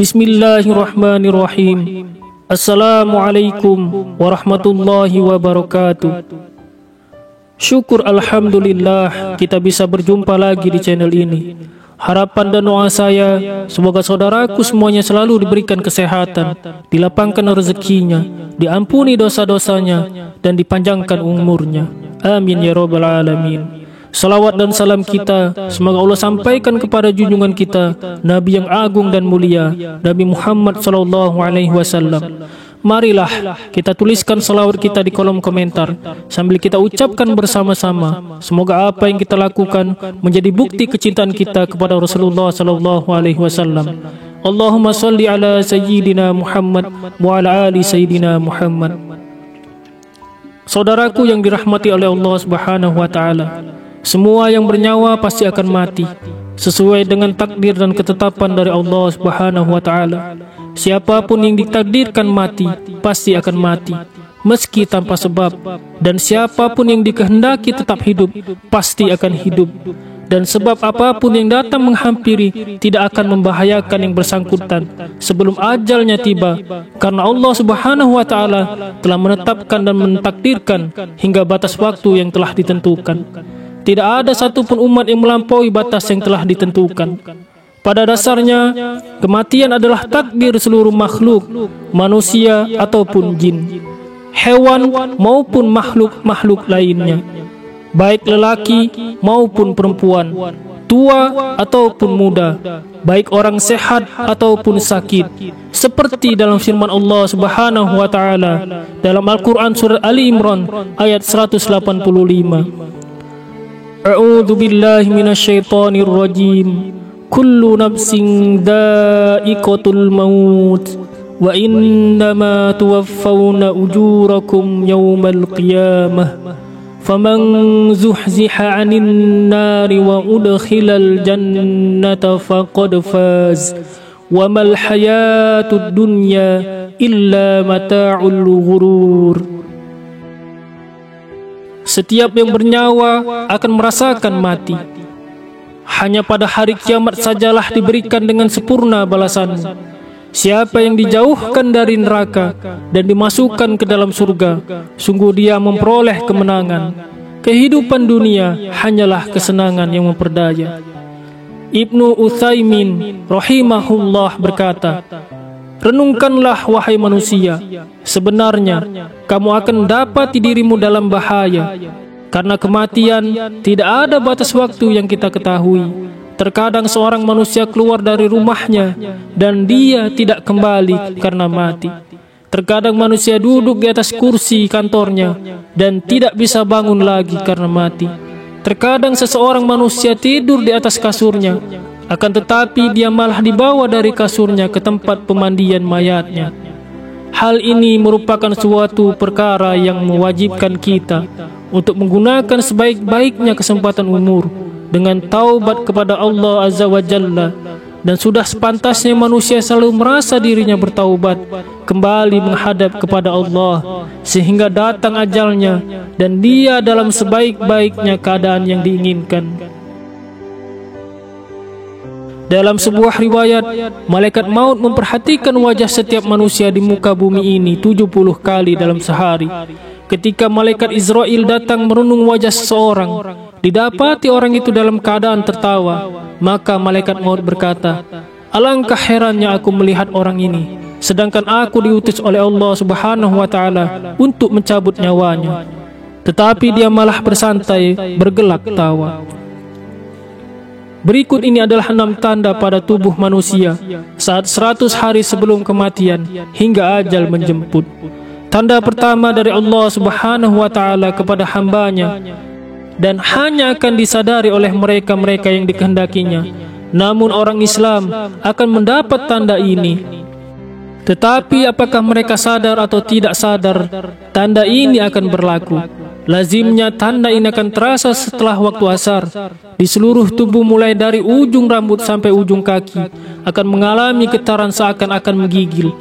Bismillahirrahmanirrahim. Assalamualaikum warahmatullahi wabarakatuh. Syukur alhamdulillah kita bisa berjumpa lagi di channel ini. Harapan dan doa saya, semoga saudaraku semuanya selalu diberikan kesehatan, dilapangkan rezekinya, diampuni dosa-dosanya, dan dipanjangkan umurnya. Amin ya rabbal alamin. Salawat dan salam kita semoga Allah sampaikan kepada junjungan kita, Nabi yang agung dan mulia, Nabi Muhammad SAW. Marilah kita tuliskan salawat kita di kolom komentar sambil kita ucapkan bersama-sama. Semoga apa yang kita lakukan menjadi bukti kecintaan kita kepada Rasulullah SAW. Allahumma salli ala Sayyidina Muhammad wa ala ali Sayyidina Muhammad. Saudaraku yang dirahmati oleh Allah Subhanahu wa Ta'ala, semua yang bernyawa pasti akan mati sesuai dengan takdir dan ketetapan dari Allah Subhanahu wa Ta'ala. Siapapun yang ditakdirkan mati pasti akan mati, meski tanpa sebab, dan siapapun yang dikehendaki tetap hidup pasti akan hidup. Dan sebab apapun yang datang menghampiri tidak akan membahayakan yang bersangkutan sebelum ajalnya tiba, karena Allah Subhanahu wa Ta'ala telah menetapkan dan mentakdirkan hingga batas waktu yang telah ditentukan. Tidak ada satupun umat yang melampaui batas yang telah ditentukan. Pada dasarnya, kematian adalah takdir seluruh makhluk, manusia ataupun jin, hewan maupun makhluk-makhluk lainnya, baik lelaki maupun perempuan, tua ataupun muda, baik orang sehat ataupun sakit. Seperti dalam firman Allah Subhanahu wa Ta'ala dalam Al-Quran surat Ali Imran ayat 185. A'udzu billahi minasyaitonir rajim. Kullu nafsin dha'iqatul maut wa innama tuwaffawna ujurakum yawmal qiyamah. Faman zuhziha 'anil nari wa udkhilal jannata faqad faz. Wa mal hayatud dunya illa mata'ul ghurur. Setiap yang bernyawa akan merasakan mati. Hanya pada hari kiamat sajalah diberikan dengan sempurna balasanmu. Siapa yang dijauhkan dari neraka dan dimasukkan ke dalam surga, sungguh dia memperoleh kemenangan. Kehidupan dunia hanyalah kesenangan yang memperdaya. Ibnu Utsaimin rahimahullah berkata, renungkanlah wahai manusia, sebenarnya kamu akan dapati dirimu dalam bahaya, karena kematian tidak ada batas waktu yang kita ketahui. Terkadang seorang manusia keluar dari rumahnya dan dia tidak kembali karena mati. Terkadang manusia duduk di atas kursi kantornya dan tidak bisa bangun lagi karena mati. Terkadang seseorang manusia tidur di atas kasurnya, akan tetapi dia malah dibawa dari kasurnya ke tempat pemandian mayatnya. Hal ini merupakan suatu perkara yang mewajibkan kita untuk menggunakan sebaik-baiknya kesempatan umur dengan taubat kepada Allah Azza wa Jalla. Dan sudah sepantasnya manusia selalu merasa dirinya bertaubat, kembali menghadap kepada Allah, sehingga datang ajalnya dan dia dalam sebaik-baiknya keadaan yang diinginkan. Dalam sebuah riwayat, malaikat maut memperhatikan wajah setiap manusia di muka bumi ini 70 kali dalam sehari. Ketika malaikat Israel datang merenung wajah seseorang, didapati orang itu dalam keadaan tertawa, maka malaikat maut berkata, alangkah herannya aku melihat orang ini, sedangkan aku diutus oleh Allah Subhanahu wa Ta'ala untuk mencabut nyawanya. Tetapi dia malah bersantai, bergelak tawa. Berikut ini adalah 6 tanda pada tubuh manusia saat 100 hari sebelum kematian hingga ajal menjemput. Tanda pertama dari Allah Subhanahu wa Ta'ala kepada hambanya, dan hanya akan disadari oleh mereka-mereka yang dikehendakinya. Namun orang Islam akan mendapat tanda ini. Tetapi apakah mereka sadar atau tidak sadar, tanda ini akan berlaku. Lazimnya tanda ini akan terasa setelah waktu asar. Di seluruh tubuh mulai dari ujung rambut sampai ujung kaki akan mengalami getaran seakan-akan menggigil.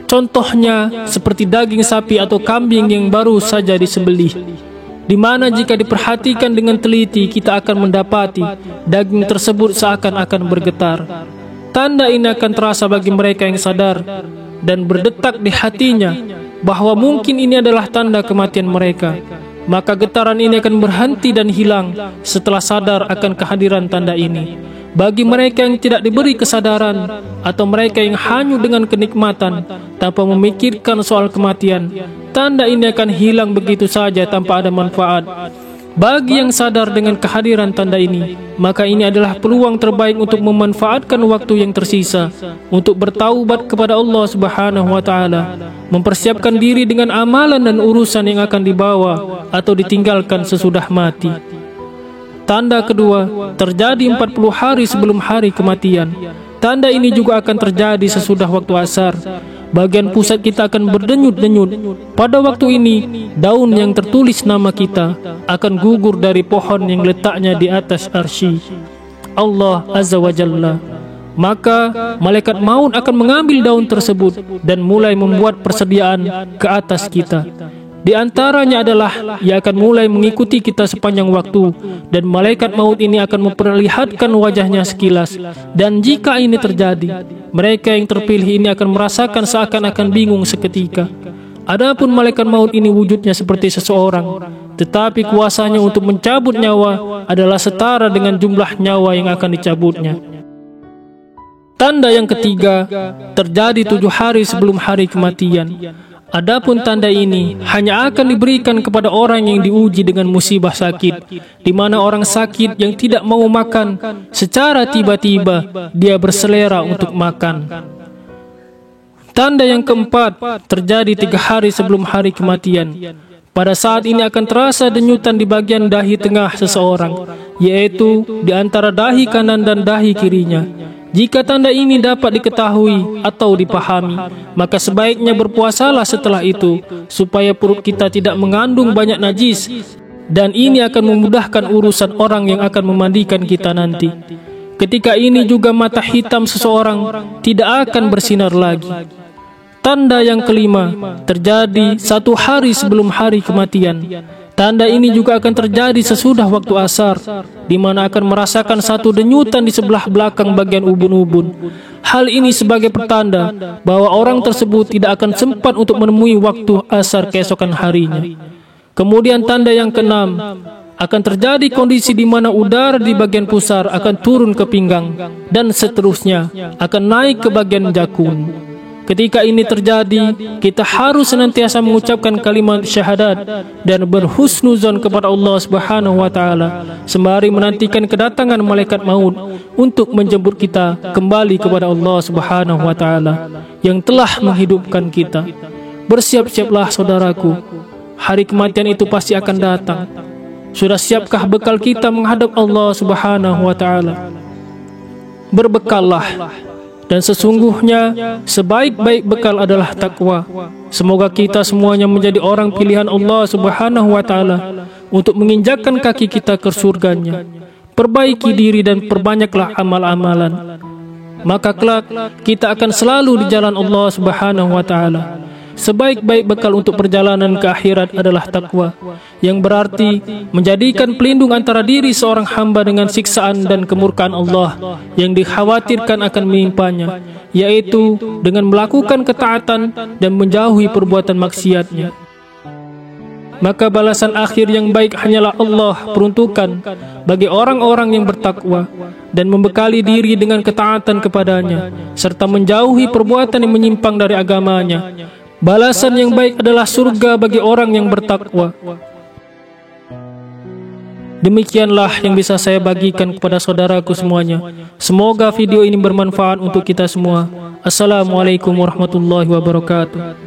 Contohnya seperti daging sapi atau kambing yang baru saja disembelih, di mana jika diperhatikan dengan teliti kita akan mendapati daging tersebut seakan-akan bergetar. Tanda ini akan terasa bagi mereka yang sadar dan berdetak di hatinya bahwa mungkin ini adalah tanda kematian mereka. Maka getaran ini akan berhenti dan hilang setelah sadar akan kehadiran tanda ini. Bagi mereka yang tidak diberi kesadaran atau mereka yang hanyut dengan kenikmatan tanpa memikirkan soal kematian, tanda ini akan hilang begitu saja tanpa ada manfaat. Bagi yang sadar dengan kehadiran tanda ini, maka ini adalah peluang terbaik untuk memanfaatkan waktu yang tersisa untuk bertaubat kepada Allah Subhanahu wa taala, mempersiapkan diri dengan amalan dan urusan yang akan dibawa atau ditinggalkan sesudah mati. Tanda kedua terjadi 40 hari sebelum hari kematian. Tanda ini juga akan terjadi sesudah waktu asar. Bagian pusat kita akan berdenyut-denyut. Pada waktu ini, daun yang tertulis nama kita akan gugur dari pohon yang letaknya di atas arsy Allah Azza wa Jalla. Maka malaikat maut akan mengambil daun tersebut dan mulai membuat persediaan ke atas kita. Di antaranya adalah ia akan mulai mengikuti kita sepanjang waktu, dan malaikat maut ini akan memperlihatkan wajahnya sekilas. Dan jika ini terjadi, mereka yang terpilih ini akan merasakan seakan-akan bingung seketika. Adapun malaikat maut ini wujudnya seperti seseorang, tetapi kuasanya untuk mencabut nyawa adalah setara dengan jumlah nyawa yang akan dicabutnya. Tanda yang ketiga terjadi 7 hari sebelum hari kematian. Adapun tanda ini hanya akan diberikan kepada orang yang diuji dengan musibah sakit, di mana orang sakit yang tidak mau makan, secara tiba-tiba dia berselera untuk makan. Tanda yang keempat terjadi 3 hari sebelum hari kematian. Pada saat ini akan terasa denyutan di bagian dahi tengah seseorang, yaitu di antara dahi kanan dan dahi kirinya. Jika tanda ini dapat diketahui atau dipahami, maka sebaiknya berpuasalah setelah itu, supaya perut kita tidak mengandung banyak najis, dan ini akan memudahkan urusan orang yang akan memandikan kita nanti. Ketika ini juga mata hitam seseorang tidak akan bersinar lagi. Tanda yang kelima terjadi 1 hari sebelum hari kematian. Tanda ini juga akan terjadi sesudah waktu asar, di mana akan merasakan satu denyutan di sebelah belakang bagian ubun-ubun. Hal ini sebagai pertanda bahwa orang tersebut tidak akan sempat untuk menemui waktu asar keesokan harinya. Kemudian tanda yang keenam, akan terjadi kondisi di mana udara di bagian pusar akan turun ke pinggang, dan seterusnya akan naik ke bagian jakun. Ketika ini terjadi, kita harus senantiasa mengucapkan kalimat syahadat dan berhusnuzon kepada Allah Subhanahu wa taala, sembari menantikan kedatangan malaikat maut untuk menjemput kita kembali kepada Allah Subhanahu wa taala yang telah menghidupkan kita. Bersiap-siaplah saudaraku, hari kematian itu pasti akan datang. Sudah siapkah bekal kita menghadap Allah Subhanahu wa taala? Berbekallah, dan sesungguhnya sebaik-baik bekal adalah takwa. Semoga kita semuanya menjadi orang pilihan Allah Subhanahu wa taala untuk menginjakkan kaki kita ke surganya. Perbaiki diri dan perbanyaklah amal-amalan, maka kelak kita akan selalu di jalan Allah Subhanahu wa taala. Sebaik-baik bekal untuk perjalanan ke akhirat adalah takwa, yang berarti menjadikan pelindung antara diri seorang hamba dengan siksaan dan kemurkaan Allah yang dikhawatirkan akan menimpanya, yaitu dengan melakukan ketaatan dan menjauhi perbuatan maksiatnya. Maka balasan akhir yang baik hanyalah Allah peruntukan bagi orang-orang yang bertakwa dan membekali diri dengan ketaatan kepadanya, serta menjauhi perbuatan yang menyimpang dari agamanya. Balasan yang baik adalah surga bagi orang yang bertakwa. Demikianlah yang bisa saya bagikan kepada saudaraku semuanya. Semoga video ini bermanfaat untuk kita semua. Assalamualaikum warahmatullahi wabarakatuh.